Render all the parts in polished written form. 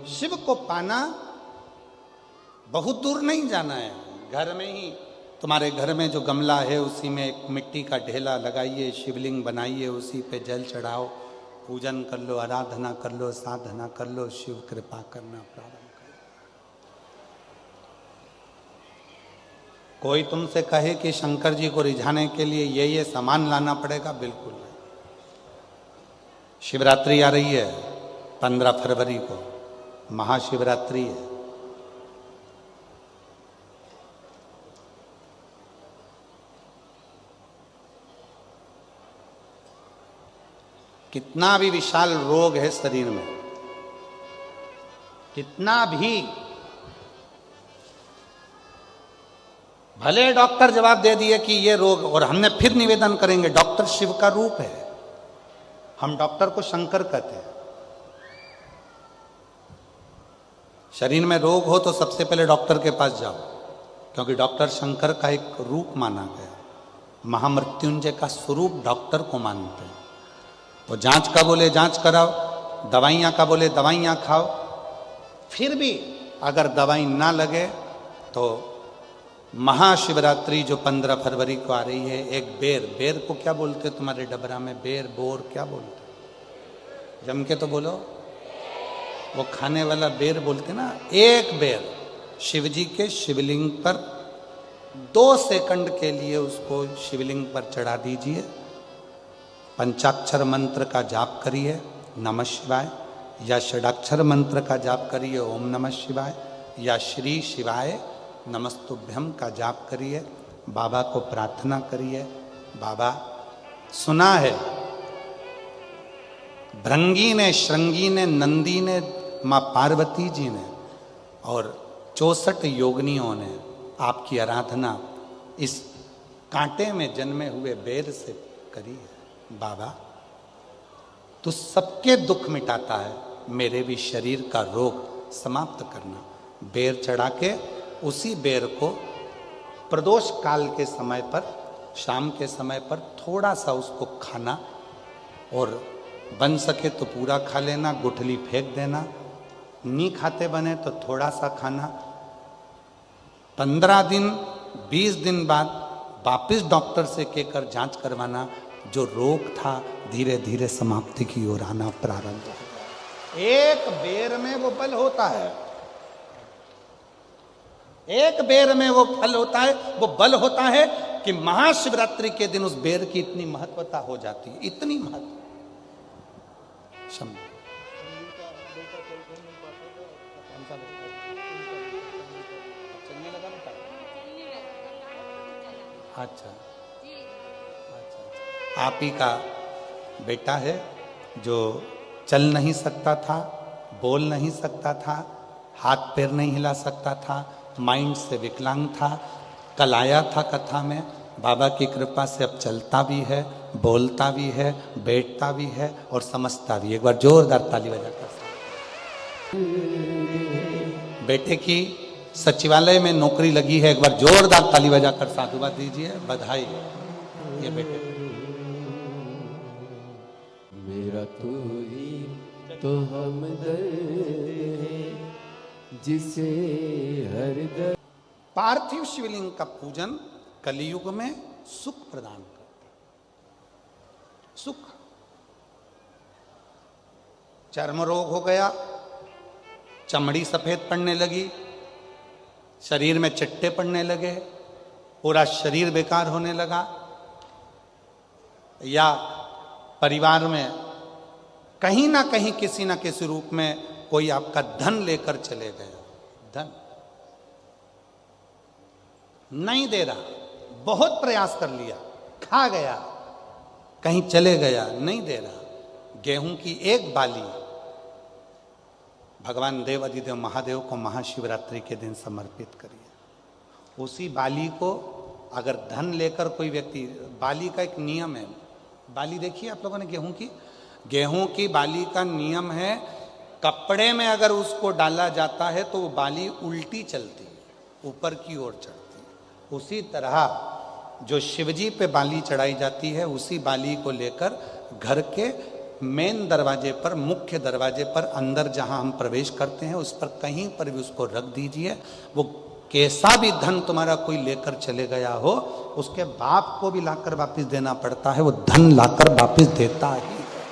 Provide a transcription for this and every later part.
शिव को पाना बहुत दूर नहीं जाना है, घर में ही तुम्हारे घर में जो गमला है उसी में एक मिट्टी का ढेला लगाइए, शिवलिंग बनाइए, उसी पे जल चढ़ाओ, पूजन कर लो, आराधना कर लो, साधना कर लो, शिव कृपा करना प्रारंभ करो। कोई तुमसे कहे कि शंकर जी को रिझाने के लिए ये सामान लाना पड़ेगा, बिल्कुल नहीं। शिवरात्रि आ रही है 15 फरवरी को, महाशिवरात्रि है। कितना भी विशाल रोग है शरीर में, कितना भी भले डॉक्टर जवाब दे दिए कि ये रोग, और हमने फिर निवेदन करेंगे, डॉक्टर शिव का रूप है, हम डॉक्टर को शंकर कहते हैं। शरीर में रोग हो तो सबसे पहले डॉक्टर के पास जाओ, क्योंकि डॉक्टर शंकर का एक रूप माना गया, महामृत्युंजय का स्वरूप डॉक्टर को मानते हैं। तो जांच का बोले जांच कराओ, दवाइयाँ का बोले दवाइयाँ खाओ, फिर भी अगर दवाई ना लगे तो महाशिवरात्रि जो 15 फरवरी को आ रही है, एक बेर को क्या बोलते तुम्हारे डबरा में, बेर बोर क्या बोलते, जम के तो बोलो, वो खाने वाला बेर बोलते ना। एक बेर शिव जी के शिवलिंग पर 2 सेकंड के लिए उसको शिवलिंग पर चढ़ा दीजिए, पंचाक्षर मंत्र का जाप करिए नमः शिवाय, या षडाक्षर मंत्र का जाप करिए ओम नमः शिवाय, या श्री शिवाय नमस्तुभ्यम का जाप करिए, बाबा को प्रार्थना करिए। बाबा सुना है भृंगी ने, श्रृंगी ने, नंदी ने, माँ पार्वती जी ने और 64 योगिनियों ने आपकी आराधना इस कांटे में जन्मे हुए बेर से करी है। बाबा तू सबके दुख मिटाता है, मेरे भी शरीर का रोग समाप्त करना। बेर चढ़ा के उसी बेर को प्रदोष काल के समय पर, शाम के समय पर थोड़ा सा उसको खाना, और बन सके तो पूरा खा लेना, गुठली फेंक देना, नहीं खाते बने तो थोड़ा सा खाना। 15 दिन 20 दिन बाद वापिस डॉक्टर से कहकर जांच करवाना, जो रोग था धीरे धीरे समाप्ति की ओर आना प्रारंभ हो। एक बेर में वो बल होता है, एक बेर में वो फल होता है, वो बल होता है कि महाशिवरात्रि के दिन उस बेर की इतनी महत्वता हो जाती है, इतनी महत्व। अच्छा, आप ही का बेटा है जो चल नहीं सकता था, बोल नहीं सकता था, हाथ पैर नहीं हिला सकता था, माइंड से विकलांग था। कल आया था कथा में, बाबा की कृपा से अब चलता भी है, बोलता भी है, बैठता भी है और समझता भी। एक बार जोरदार ताली बजाकर। बेटे की सचिवालय में नौकरी लगी है, एक बार जोरदार ताली बजाकर साधुवाद दीजिए, बधाई। ये बेटे मेरा तू ही तो हमदर्द है जिसे हर दर्द। पार्थिव शिवलिंग का पूजन कलियुग में सुख प्रदान करता है। सुख, चर्म रोग हो गया, चमड़ी सफेद पड़ने लगी, शरीर में चिट्टे पड़ने लगे, पूरा शरीर बेकार होने लगा, या परिवार में कहीं ना कहीं किसी ना किसी रूप में कोई आपका धन लेकर चले गए, धन नहीं दे रहा, बहुत प्रयास कर लिया, खा गया, कहीं चले गया, नहीं दे रहा। गेहूं की एक बाली भगवान देव अधिदेव महादेव को महाशिवरात्रि के दिन समर्पित करिए। उसी बाली को अगर धन लेकर कोई व्यक्ति, बाली का एक नियम है, बाली देखिए आप लोगों ने गेहूं की बाली का नियम है, कपड़े में अगर उसको डाला जाता है तो वो बाली उल्टी चलती है, ऊपर की ओर चढ़ती है। उसी तरह जो शिवजी पे बाली चढ़ाई जाती है, उसी बाली को लेकर घर के मेन दरवाजे पर, मुख्य दरवाजे पर अंदर जहां हम प्रवेश करते हैं उस पर कहीं पर भी उसको रख दीजिए। वो कैसा भी धन तुम्हारा कोई लेकर चले गया हो, उसके बाप को भी लाकर वापस देना पड़ता है, वो धन लाकर वापस देता ही है।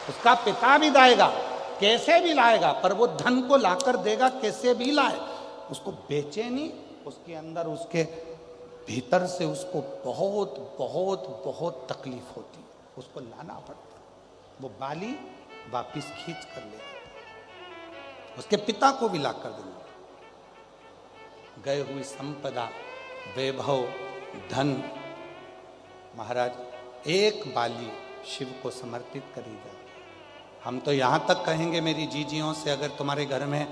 उसका पिता भी लाएगा, कैसे भी लाएगा, पर वो धन को लाकर देगा, कैसे भी लाए। उसको बेचे नहीं, उसके अंदर, उसके भीतर से उसको बहुत बहुत बहुत तकलीफ होती है, उसको लाना पड़ता है। वो बाली वापिस खींच कर ले आता, उसके पिता को भी लाकर देना। गए हुई संपदा, वैभव, धन, महाराज एक बाली शिव को समर्पित करी जाए। हम तो यहाँ तक कहेंगे मेरी जीजियों से, अगर तुम्हारे घर में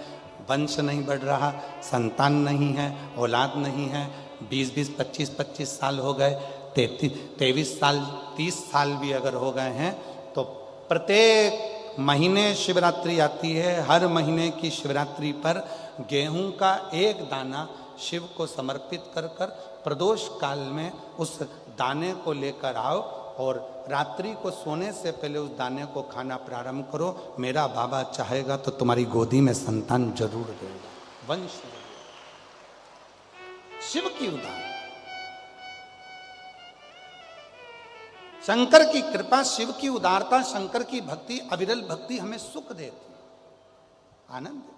वंश नहीं बढ़ रहा, संतान नहीं है, औलाद नहीं है, 20-20, 25-25 साल हो गए, 23 साल, 30 साल भी अगर हो गए हैं, तो प्रत्येक महीने शिवरात्रि आती है। हर महीने की शिवरात्रि पर गेहूं का एक दाना शिव को समर्पित कर कर प्रदोष काल में उस दाने को लेकर आओ और रात्रि को सोने से पहले उस दाने को खाना प्रारंभ करो। मेरा बाबा चाहेगा तो तुम्हारी गोदी में संतान जरूर देगा, वंश देगा। शिव की उदाहरण, शंकर की कृपा, शिव की उदारता, शंकर की भक्ति, अविरल भक्ति हमें सुख देती, आनंद देती।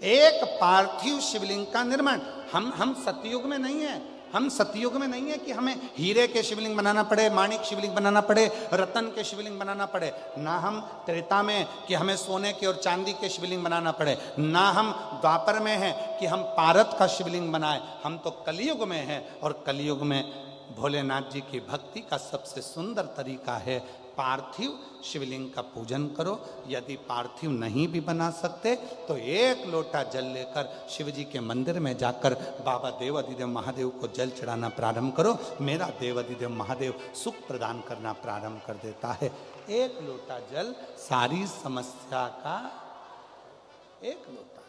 एक पार्थिव शिवलिंग का निर्माण, हम सतयुग में नहीं है, हम सतयुग में नहीं है कि हमें हीरे के शिवलिंग बनाना पड़े, माणिक शिवलिंग बनाना पड़े, रतन के शिवलिंग बनाना पड़े। ना हम त्रेता में कि हमें सोने के और चांदी के शिवलिंग बनाना पड़े, ना हम द्वापर में हैं कि हम पारत का शिवलिंग बनाए। हम तो कलयुग में हैं, और कलयुग में भोलेनाथ जी की भक्ति का सबसे सुंदर तरीका है पार्थिव शिवलिंग का पूजन करो। यदि पार्थिव नहीं भी बना सकते तो एक लोटा जल लेकर शिव जी के मंदिर में जाकर बाबा देवाधिदेव महादेव को जल चढ़ाना प्रारंभ करो। मेरा देवाधिदेव महादेव सुख प्रदान करना प्रारंभ कर देता है। एक लोटा जल सारी समस्या का, एक लोटा